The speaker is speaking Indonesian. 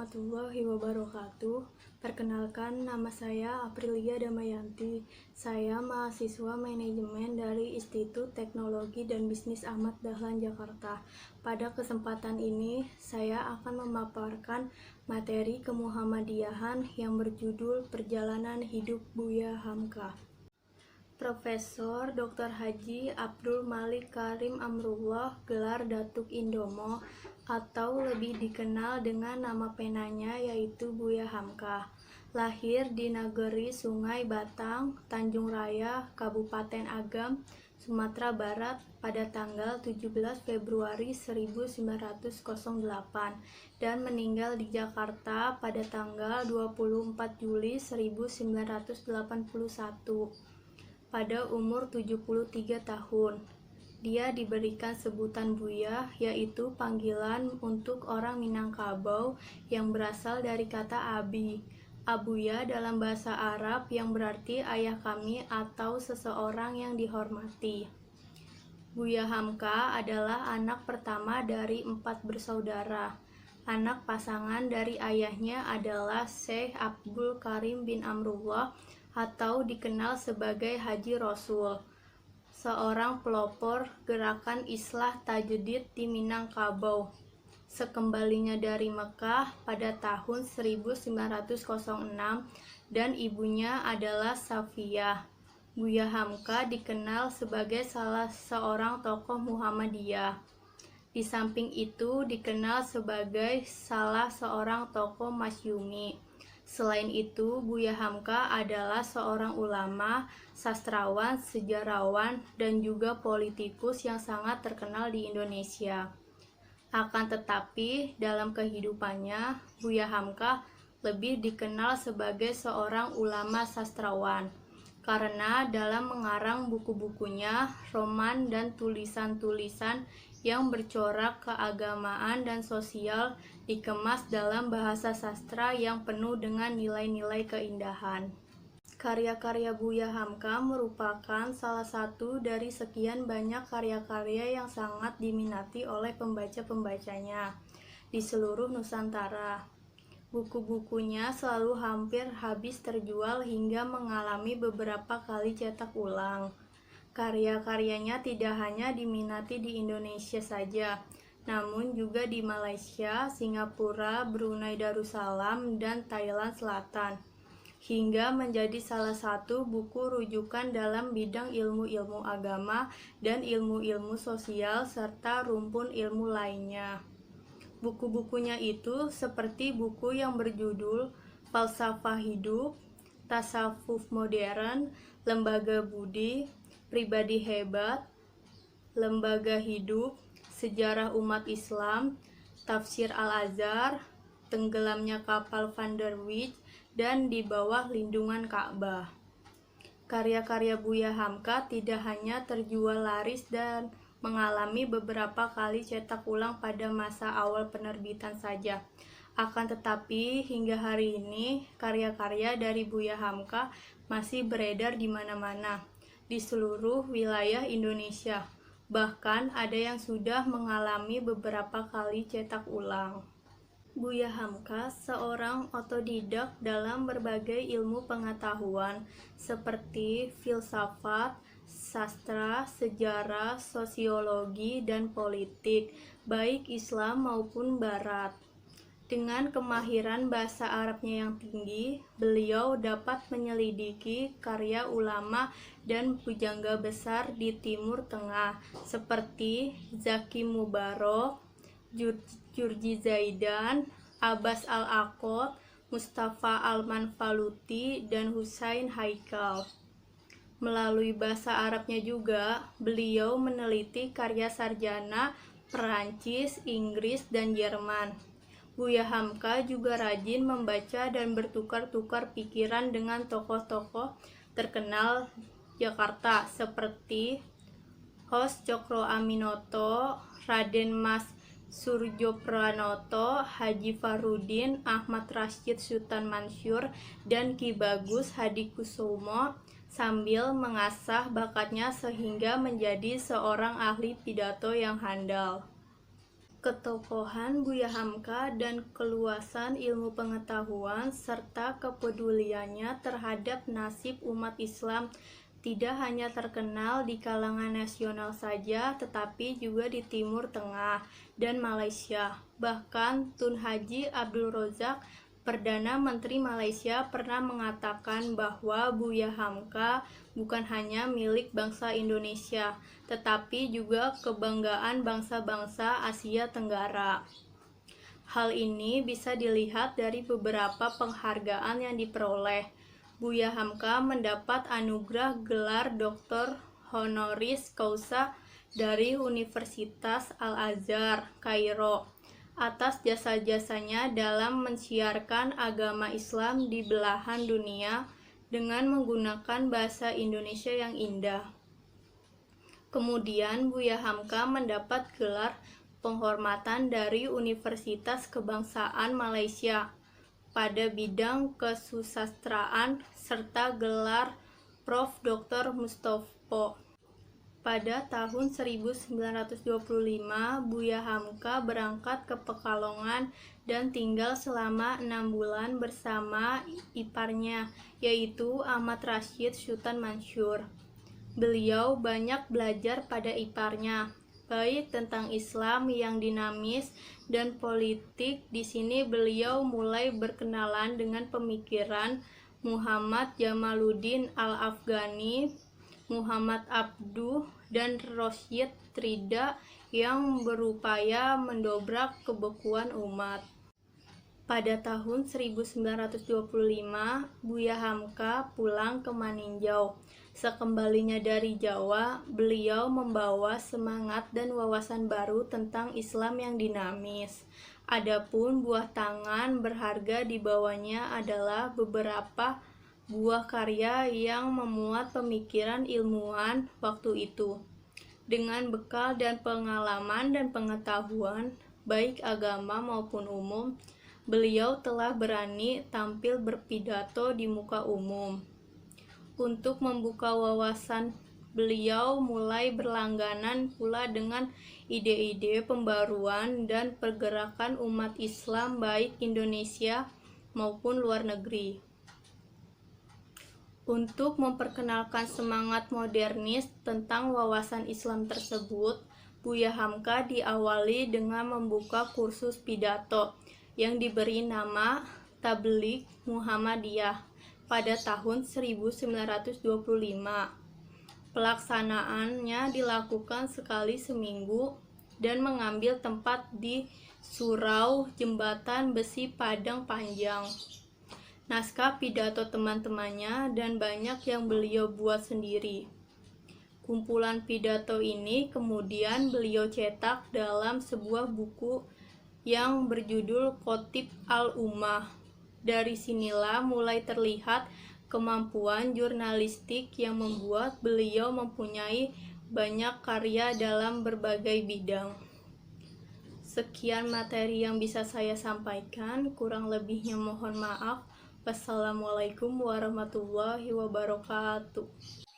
warahmatullahi wabarakatuh. Perkenalkan, nama saya Aprilia Damayanti. Saya mahasiswa manajemen dari Institut Teknologi dan Bisnis Ahmad Dahlan Jakarta. Pada kesempatan ini, saya akan memaparkan materi kemuhammadiyahan yang berjudul Perjalanan Hidup Buya Hamka. Profesor Dr. Haji Abdul Malik Karim Amrullah, gelar Datuk Indomo, atau lebih dikenal dengan nama penanya yaitu Buya Hamka. Lahir di Nageri Sungai Batang, Tanjung Raya, Kabupaten Agam, Sumatera Barat pada tanggal 17 Februari 1908 dan meninggal di Jakarta pada tanggal 24 Juli 1981. Pada umur 73 tahun. Dia diberikan sebutan Buya, yaitu panggilan untuk orang Minangkabau yang berasal dari kata abi. Abuya dalam bahasa Arab yang berarti ayah kami atau seseorang yang dihormati. Buya Hamka adalah anak pertama dari 4 bersaudara. Anak pasangan dari ayahnya adalah Syekh Abdul Karim bin Amrullah atau dikenal sebagai Haji Rasul, seorang pelopor gerakan Islah Tajdid di Minangkabau. Sekembalinya dari Mekah pada tahun 1906 dan ibunya adalah Safiyah. Buya Hamka dikenal sebagai salah seorang tokoh Muhammadiyah. Di samping itu dikenal sebagai salah seorang tokoh Masyumi. Selain itu, Buya Hamka adalah seorang ulama, sastrawan, sejarawan, dan juga politikus yang sangat terkenal di Indonesia. Akan tetapi, dalam kehidupannya, Buya Hamka lebih dikenal sebagai seorang ulama sastrawan, karena dalam mengarang buku-bukunya, roman, dan tulisan-tulisan yang bercorak keagamaan dan sosial dikemas dalam bahasa sastra yang penuh dengan nilai-nilai keindahan. Karya-karya Buya Hamka merupakan salah satu dari sekian banyak karya-karya yang sangat diminati oleh pembaca-pembacanya di seluruh Nusantara. Buku-bukunya selalu hampir habis terjual hingga mengalami beberapa kali cetak ulang. Karya-karyanya tidak hanya diminati di Indonesia saja, namun juga di Malaysia, Singapura, Brunei Darussalam, dan Thailand Selatan, hingga menjadi salah satu buku rujukan dalam bidang ilmu-ilmu agama dan ilmu-ilmu sosial serta rumpun ilmu lainnya. Buku-bukunya itu seperti buku yang berjudul Falsafah Hidup, Tasawuf Modern, Lembaga Budi, Pribadi Hebat, Lembaga Hidup, Sejarah Umat Islam, Tafsir Al-Azhar, Tenggelamnya Kapal Van der Wijk, dan Di Bawah Lindungan Ka'bah. Karya-karya Buya Hamka tidak hanya terjual laris dan mengalami beberapa kali cetak ulang pada masa awal penerbitan saja. Akan tetapi, hingga hari ini, karya-karya dari Buya Hamka masih beredar di mana-mana, di seluruh wilayah Indonesia. Bahkan ada yang sudah mengalami beberapa kali cetak ulang. Buya Hamka seorang otodidak dalam berbagai ilmu pengetahuan seperti filsafat, sastra, sejarah, sosiologi, dan politik, baik Islam maupun Barat. Dengan kemahiran bahasa Arabnya yang tinggi, beliau dapat menyelidiki karya ulama dan pujangga besar di Timur Tengah seperti Zaki Mubarok, Jurji Zaidan, Abbas Al-Aqad, Mustafa Al-Manfaluti, dan Husain Haikal. Melalui bahasa Arabnya juga, beliau meneliti karya sarjana Perancis, Inggris, dan Jerman. Buya Hamka juga rajin membaca dan bertukar-tukar pikiran dengan tokoh-tokoh terkenal Jakarta seperti Hos Cokroaminoto, Raden Mas Surjopranoto, Haji Farudin, Ahmad Rashid Sultan Mansur, dan Ki Bagus Hadikusumo, sambil mengasah bakatnya sehingga menjadi seorang ahli pidato yang handal. Ketokohan Buya Hamka dan keluasan ilmu pengetahuan serta kepeduliannya terhadap nasib umat Islam tidak hanya terkenal di kalangan nasional saja, tetapi juga di Timur Tengah dan Malaysia. Bahkan Tun Haji Abdul Razak, Perdana Menteri Malaysia, pernah mengatakan bahwa Buya Hamka bukan hanya milik bangsa Indonesia, tetapi juga kebanggaan bangsa-bangsa Asia Tenggara. Hal ini bisa dilihat dari beberapa penghargaan yang diperoleh. Buya Hamka mendapat anugerah gelar Doktor Honoris Causa dari Universitas Al-Azhar, Kairo, atas jasa-jasanya dalam mensiarkan agama Islam di belahan dunia dengan menggunakan bahasa Indonesia yang indah. Kemudian Buya Hamka mendapat gelar penghormatan dari Universitas Kebangsaan Malaysia pada bidang kesusastraan serta gelar Prof. Dr. Mustopo. Pada tahun 1925, Buya Hamka berangkat ke Pekalongan dan tinggal selama 6 bulan bersama iparnya, yaitu Ahmad Rashid Sultan Mansur. Beliau banyak belajar pada iparnya, baik tentang Islam yang dinamis dan politik. Di sini beliau mulai berkenalan dengan pemikiran Muhammad Jamaluddin Al-Afghani, Muhammad Abduh, dan Rosyid Rida yang berupaya mendobrak kebekuan umat. Pada tahun 1925, Buya Hamka pulang ke Maninjau. Sekembalinya dari Jawa, beliau membawa semangat dan wawasan baru tentang Islam yang dinamis. Adapun buah tangan berharga dibawanya adalah beberapa buah karya yang memuat pemikiran ilmuwan waktu itu. Dengan bekal dan pengalaman dan pengetahuan, baik agama maupun umum, beliau telah berani tampil berpidato di muka umum. Untuk membuka wawasan, beliau mulai berlangganan pula dengan ide-ide pembaruan dan pergerakan umat Islam baik Indonesia maupun luar negeri. Untuk memperkenalkan semangat modernis tentang wawasan Islam tersebut, Buya Hamka diawali dengan membuka kursus pidato yang diberi nama Tabligh Muhammadiyah pada tahun 1925. Pelaksanaannya dilakukan sekali seminggu dan mengambil tempat di Surau Jembatan Besi Padang Panjang. Naskah pidato teman-temannya dan banyak yang beliau buat sendiri. Kumpulan pidato ini kemudian beliau cetak dalam sebuah buku yang berjudul Khatib Al-Ummah. Dari sinilah mulai terlihat kemampuan jurnalistik yang membuat beliau mempunyai banyak karya dalam berbagai bidang. Sekian materi yang bisa saya sampaikan, kurang lebihnya mohon maaf. Wassalamualaikum warahmatullahi wabarakatuh.